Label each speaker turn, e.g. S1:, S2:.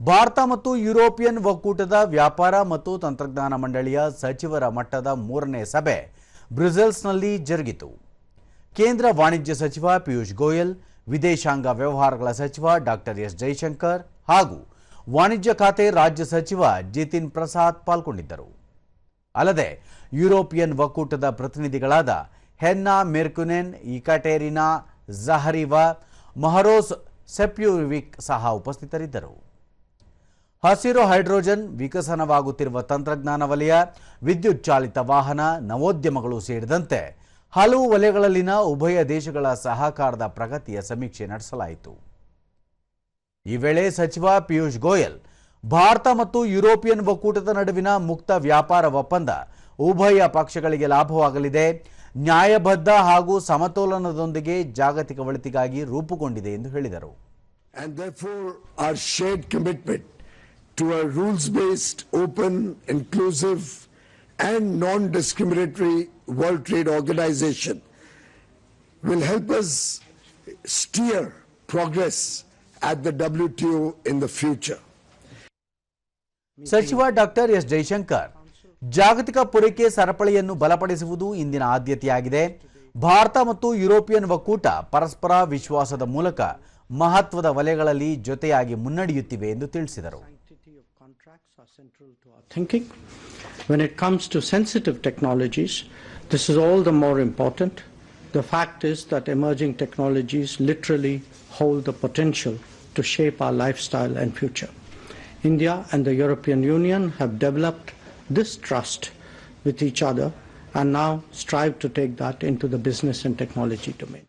S1: ಭಾರತ ಮತ್ತು ಯುರೋಪಿಯನ್ ಒಕ್ಕೂಟದ ವ್ಯಾಪಾರ ಮತ್ತು ತಂತ್ರಜ್ಞಾನ ಮಂಡಳಿಯ ಸಚಿವರ ಮಟ್ಟದ 3ನೇ ಸಭೆ ಬ್ರುಸೆಲ್ಸ್ನಲ್ಲಿ ಜರುಗಿತು. ಕೇಂದ್ರ ವಾಣಿಜ್ಯ ಸಚಿವ ಪಿಯೂಷ್ ಗೋಯಲ್, ವಿದೇಶಾಂಗ ವ್ಯವಹಾರಗಳ ಸಚಿವ ಡಾಕ್ಟರ್ ಎಸ್ ಜೈಶಂಕರ್ ಹಾಗೂ ವಾಣಿಜ್ಯ ಖಾತೆ ರಾಜ್ಯ ಸಚಿವ ಜಿತಿನ್ ಪ್ರಸಾದ್ ಪಾಲ್ಗೊಂಡಿದ್ದರು. ಅಲ್ಲದೆ ಯುರೋಪಿಯನ್ ಒಕ್ಕೂಟದ ಪ್ರತಿನಿಧಿಗಳಾದ ಹೆನ್ನಾ ಮಿರ್ಕುನೆನ್, ಇಕಾಟೆರಿನಾ ಝಹರಿವಾ, ಮಹರೋಸ್ ಸೆಪ್ಯೂವಿಕ್ ಸಹ ಉಪಸ್ಥಿತರಿದ್ದರು. ಹಸಿರು ಹೈಡ್ರೋಜನ್, ವಿಕಸನವಾಗುತ್ತಿರುವ ತಂತ್ರಜ್ಞಾನ ವಲಯ, ವಿದ್ಯುತ್ ಚಾಲಿತ ವಾಹನ, ನವೋದ್ಯಮಗಳು ಸೇರಿದಂತೆ ಹಲವು ವಲಯಗಳಲ್ಲಿನ ಉಭಯ ದೇಶಗಳ ಸಹಕಾರದ ಪ್ರಗತಿಯ ಸಮೀಕ್ಷೆ ನಡೆಸಲಾಯಿತು. ಈ ವೇಳೆ ಸಚಿವ ಪಿಯೂಷ್ ಗೋಯಲ್, ಭಾರತ ಮತ್ತು ಯುರೋಪಿಯನ್ ಒಕ್ಕೂಟದ ನಡುವಿನ ಮುಕ್ತ ವ್ಯಾಪಾರ ಒಪ್ಪಂದ ಉಭಯ ಪಕ್ಷಗಳಿಗೆ ಲಾಭವಾಗಲಿದೆ, ನ್ಯಾಯಬದ್ಧ ಹಾಗೂ ಸಮತೋಲನದೊಂದಿಗೆ ಜಾಗತಿಕ ಒಳಿತಿಗಾಗಿ ರೂಪುಗೊಂಡಿದೆ ಎಂದು ಹೇಳಿದರು.
S2: And therefore our shared commitment to a rules-based, open, inclusive and non-discriminatory World Trade Organization will help us steer progress at the WTO in the future.
S1: ಸಚಿವ ಡಾಕ್ಟರ್ ಎಸ್ ಜೈಶಂಕರ್, ಜಾಗತಿಕ ಪೂರೈಕೆ ಸರಪಳಿಯನ್ನು ಬಲಪಡಿಸುವುದು ಇಂದಿನ ಆದ್ಯತೆಯಾಗಿದೆ. ಭಾರತ ಮತ್ತು ಯುರೋಪಿಯನ್ ಒಕ್ಕೂಟ ಪರಸ್ಪರ ವಿಶ್ವಾಸದ ಮೂಲಕ ಮಹತ್ವದ ವಲಯಗಳಲ್ಲಿ ಜೊತೆಯಾಗಿ ಮುನ್ನಡೆಯುತ್ತಿವೆ ಎಂದು ತಿಳಿಸಿದರು.
S3: When it comes to sensitive technologies, this is all the more important. The fact is that emerging technologies literally hold the potential to shape our lifestyle and future. India and the European Union have developed this trust with each other and now strive to take that into the business and technology domain.